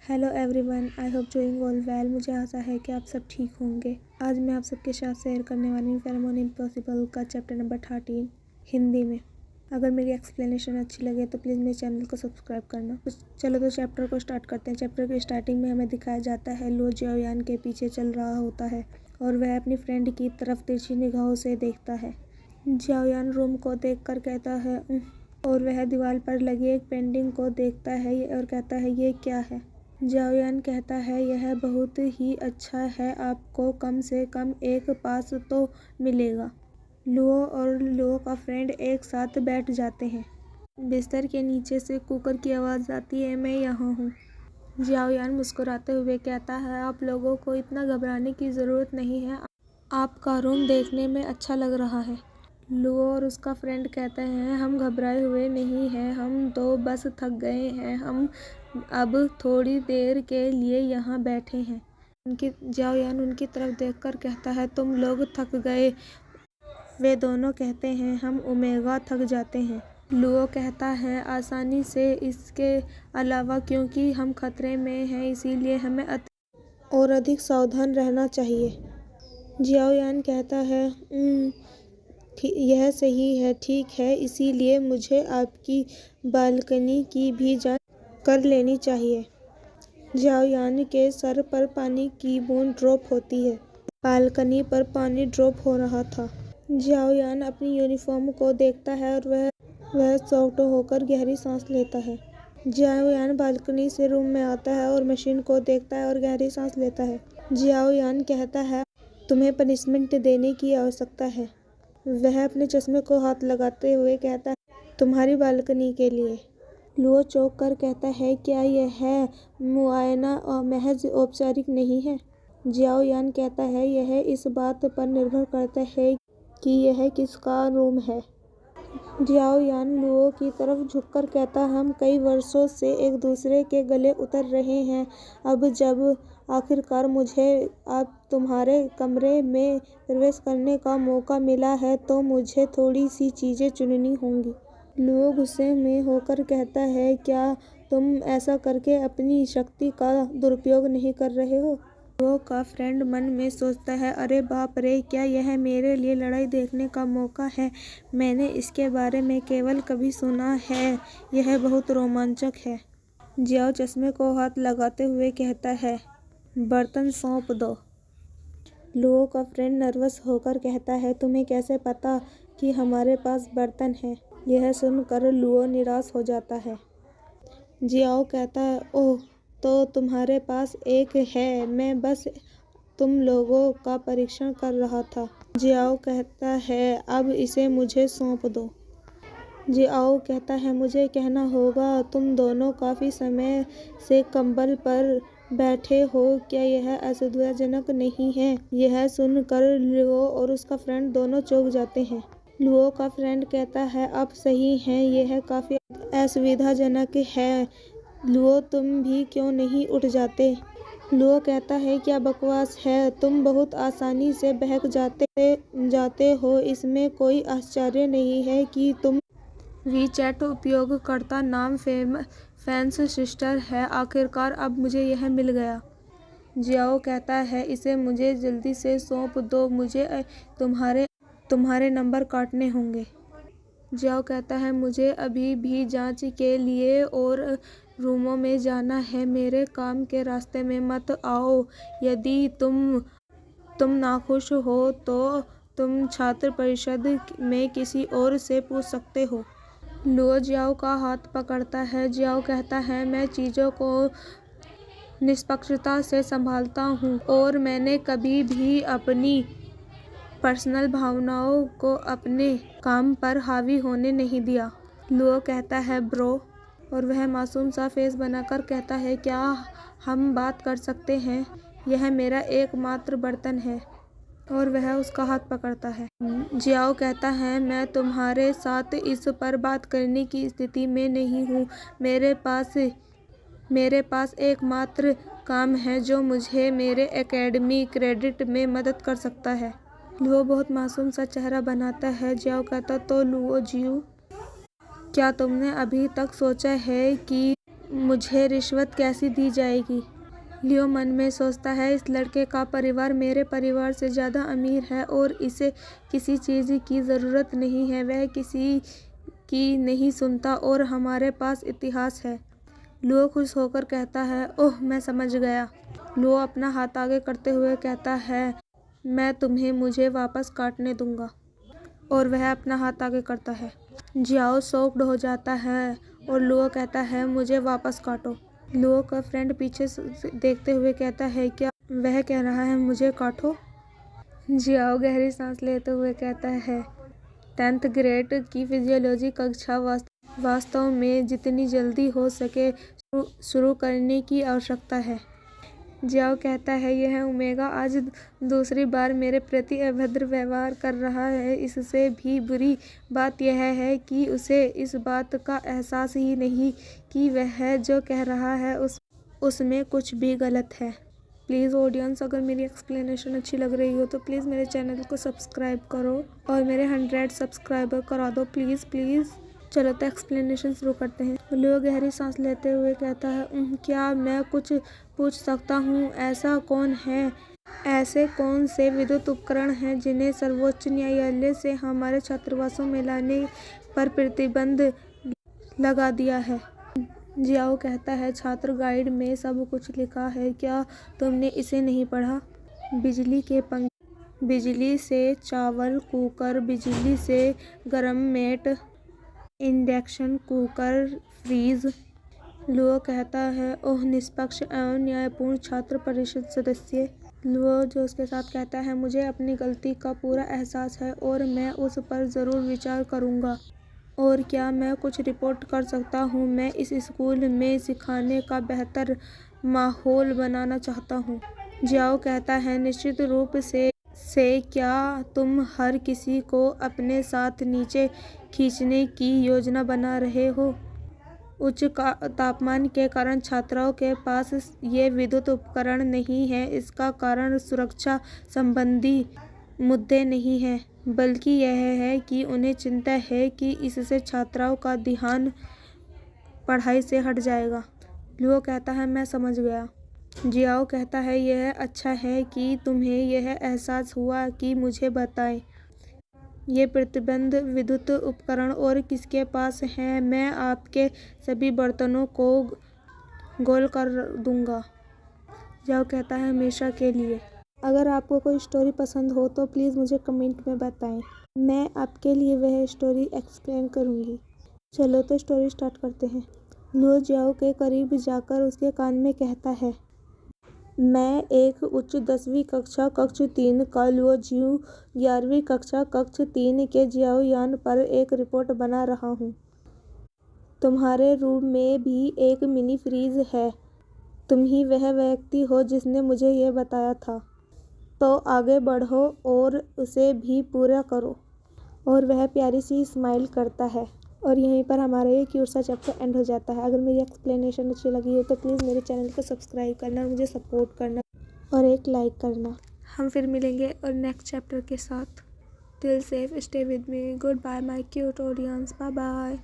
Hello everyone, I hope doing all well. मुझे आशा है कि आप सब ठीक होंगे। आज मैं आप सबके साथ शेयर करने वाली हूँ फेरोमोन इम्पॉसिबल का चैप्टर नंबर 13 हिंदी में। अगर मेरी एक्सप्लेनेशन अच्छी लगे तो प्लीज़ मेरे चैनल को सब्सक्राइब करना। चलो तो चैप्टर को स्टार्ट करते हैं। चैप्टर की स्टार्टिंग में हमें दिखाया जाता है लो जियाओयान के पीछे चल रहा होता है और वह अपनी फ्रेंड की तरफ तिरछी निगाहों से देखता है। जियाओयान रूम को देख कर कहता है और वह दीवार पर लगी एक पेंटिंग को देखता है और कहता है ये क्या है। जियाओयान कहता है यह बहुत ही अच्छा है, आपको कम से कम एक पास तो मिलेगा। लुओ और लुओ का फ्रेंड एक साथ बैठ जाते हैं। बिस्तर के नीचे से कुकर की आवाज़ आती है, मैं यहाँ हूँ। जियाओयान मुस्कुराते हुए कहता है आप लोगों को इतना घबराने की ज़रूरत नहीं है, आपका रूम देखने में अच्छा लग रहा है। लुओ और उसका फ्रेंड कहते हैं हम घबराए हुए नहीं हैं, हम तो बस थक गए हैं, हम अब थोड़ी देर के लिए यहाँ बैठे हैं। जियाओयान उनकी तरफ देखकर कहता है तुम लोग थक गए। वे दोनों कहते हैं हम ओमेगा थक जाते हैं। लुओ कहता है आसानी से, इसके अलावा क्योंकि हम खतरे में हैं इसीलिए हमें और अधिक सावधान रहना चाहिए। जियाओयान कहता है यह सही है, ठीक है, इसीलिए मुझे आपकी बालकनी की भी जांच कर लेनी चाहिए। जियाओयान के सर पर पानी की बूंद ड्रॉप होती है। बालकनी पर पानी ड्रॉप हो रहा था। जियाओयान अपनी यूनिफॉर्म को देखता है और वह सॉफ्ट होकर गहरी सांस लेता है। जियाओयान बालकनी से रूम में आता है और मशीन को देखता है और गहरी सांस लेता है। जियाओयान कहता है तुम्हें पनिशमेंट देने की आवश्यकता है। वह अपने चश्मे को हाथ लगाते हुए कहता है तुम्हारी बालकनी के लिए। लुओ चौंक कर कहता है क्या यह मुआयना महज औपचारिक नहीं है। जियाओयान कहता है यह इस बात पर निर्भर करता है कि यह किसका रूम है। जियाओयान लुओ की तरफ झुककर कहता हम कई वर्षों से एक दूसरे के गले उतर रहे हैं, अब जब आखिरकार मुझे अब तुम्हारे कमरे में प्रवेश करने का मौका मिला है तो मुझे थोड़ी सी चीज़ें चुननी होंगी। लुओ गुस्से में होकर कहता है क्या तुम ऐसा करके अपनी शक्ति का दुरुपयोग नहीं कर रहे हो। लुओ का फ्रेंड मन में सोचता है अरे बाप रे, क्या यह मेरे लिए लड़ाई देखने का मौका है। मैंने इसके बारे में केवल कभी सुना है, यह बहुत रोमांचक है। जियाओ चश्मे को हाथ लगाते हुए कहता है बर्तन सौंप दो। लुओ का फ्रेंड नर्वस होकर कहता है तुम्हें कैसे पता कि हमारे पास बर्तन है। यह सुनकर लुओ निराश हो जाता है। जियाओ कहता है ओह, तो तुम्हारे पास एक है, मैं बस तुम लोगों का परीक्षण कर रहा था। जियाओ कहता है अब इसे मुझे सौंप दो। जियाओ कहता है मुझे कहना होगा तुम दोनों काफ़ी समय से कंबल पर बैठे हो, क्या यह असुविधाजनक नहीं है। यह सुनकर लुओ और उसका फ्रेंड दोनों चौंक जाते हैं। लुओ का फ्रेंड कहता है आप सही हैं, यह काफ़ी असुविधाजनक है। लुओ तुम भी क्यों नहीं उठ जाते। लुओ कहता है क्या बकवास है, तुम बहुत आसानी से बहक जाते हो, इसमें कोई आश्चर्य नहीं है कि तुम वीचैट उपयोगकर्ता नाम फैंस सिस्टर है। आखिरकार अब मुझे यह मिल गया। जियाओ कहता है इसे मुझे जल्दी से सौंप दो, मुझे तुम्हारे नंबर काटने होंगे। जियाओ कहता है मुझे अभी भी जांच के लिए और रूमों में जाना है, मेरे काम के रास्ते में मत आओ। यदि तुम नाखुश हो तो तुम छात्र परिषद में किसी और से पूछ सकते हो। लुओ जियाओ का हाथ पकड़ता है। जियाओ कहता है मैं चीज़ों को निष्पक्षता से संभालता हूँ और मैंने कभी भी अपनी पर्सनल भावनाओं को अपने काम पर हावी होने नहीं दिया। लुओ कहता है ब्रो, और वह मासूम सा फेस बनाकर कहता है क्या हम बात कर सकते हैं, यह मेरा एकमात्र बर्तन है। और वह उसका हाथ पकड़ता है। जियाओ कहता है मैं तुम्हारे साथ इस पर बात करने की स्थिति में नहीं हूँ, मेरे पास एकमात्र काम है जो मुझे मेरे एकेडमी क्रेडिट में मदद कर सकता है। लुओ बहुत मासूम सा चेहरा बनाता है। जियाओ कहता तो लुओ जियू, क्या तुमने अभी तक सोचा है कि मुझे रिश्वत कैसे दी जाएगी? लियो मन में सोचता है, इस लड़के का परिवार मेरे परिवार से ज़्यादा अमीर है और इसे किसी चीज़ की ज़रूरत नहीं है। वह किसी की नहीं सुनता और हमारे पास इतिहास है। लियो खुश होकर कहता है, ओह मैं समझ गया। लियो अपना हाथ आगे करते हुए कहता है, मैं तुम्हें मुझे वापस काटने दूंगा। और वह अपना हाथ आगे करता है। जियाओ शॉक्ड हो जाता है और लियो कहता है, मुझे वापस काटो। लियो का फ्रेंड पीछे से देखते हुए कहता है, क्या वह कह रहा है मुझे काटो? जियाओ गहरी सांस लेते हुए कहता है, 10th ग्रेड की फिजियोलॉजी कक्षा वास्तव में जितनी जल्दी हो सके शुरू करने की आवश्यकता है। जियाओ कहता है, यह ओमेगा आज दूसरी बार मेरे प्रति अभद्र व्यवहार कर रहा है। इससे भी बुरी बात यह है कि उसे इस बात का एहसास ही नहीं कि वह जो कह रहा है उसमें कुछ भी गलत है। प्लीज़ ऑडियंस, अगर मेरी एक्सप्लेनेशन अच्छी लग रही हो तो प्लीज़ मेरे चैनल को सब्सक्राइब करो और मेरे 100 सब्सक्राइबर करा दो प्लीज़ प्लीज़। चलो तो एक्सप्लेनेशन शुरू करते हैं। लियो गहरी सांस लेते हुए कहता है, क्या मैं कुछ पूछ सकता हूँ? ऐसे कौन से विद्युत उपकरण हैं जिन्हें सर्वोच्च न्यायालय से हमारे छात्रावासों में लाने पर प्रतिबंध लगा दिया है? जियाओ कहता है, छात्र गाइड में सब कुछ लिखा है, क्या तुमने इसे नहीं पढ़ा? बिजली के पंखे, बिजली से चावल कुकर, बिजली से गर्म मेट, इंडक्शन कुकर, फ्रीज। लियो कहता है, ओह निष्पक्ष एवं न्यायपूर्ण छात्र परिषद सदस्य। लियो जो उसके साथ कहता है, मुझे अपनी गलती का पूरा एहसास है और मैं उस पर ज़रूर विचार करूँगा। और क्या मैं कुछ रिपोर्ट कर सकता हूँ? मैं इस स्कूल में सिखाने का बेहतर माहौल बनाना चाहता हूँ। जियाओ कहता है, निश्चित रूप से क्या तुम हर किसी को अपने साथ नीचे खींचने की योजना बना रहे हो? उच्च तापमान के कारण छात्राओं के पास ये विद्युत उपकरण नहीं है। इसका कारण सुरक्षा संबंधी मुद्दे नहीं है, बल्कि यह है कि उन्हें चिंता है कि इससे छात्राओं का ध्यान पढ़ाई से हट जाएगा। लियो कहता है, मैं समझ गया। जियाओ कहता है, यह अच्छा है कि तुम्हें यह एहसास हुआ कि मुझे बताएं ये प्रतिबंध विद्युत उपकरण और किसके पास हैं। मैं आपके सभी बर्तनों को गोल कर दूंगा। जियाओ कहता है, हमेशा के लिए। अगर आपको कोई स्टोरी पसंद हो तो प्लीज़ मुझे कमेंट में बताएं, मैं आपके लिए वह स्टोरी एक्सप्लेन करूंगी। चलो तो स्टोरी स्टार्ट करते हैं। लियो जियाओ के करीब जाकर उसके कान में कहता है, मैं एक उच्च 10वीं कक्षा कक्ष 3 का लियो जिऊ 11वीं कक्षा कक्ष 3 के जियाओ यान पर एक रिपोर्ट बना रहा हूँ। तुम्हारे रूम में भी एक मिनी फ्रीज है। तुम ही वह व्यक्ति हो जिसने मुझे यह बताया था। तो आगे बढ़ो और उसे भी पूरा करो। और वह प्यारी सी स्माइल करता है। और यहीं पर हमारा ये क्यूट सा चैप्टर एंड हो जाता है। अगर मेरी एक्सप्लेनेशन अच्छी लगी हो तो प्लीज़ मेरे चैनल को सब्सक्राइब करना और मुझे सपोर्ट करना और एक लाइक करना। हम फिर मिलेंगे और नेक्स्ट चैप्टर के साथ। Till safe stay with me. Good bye my cute audience. Bye bye.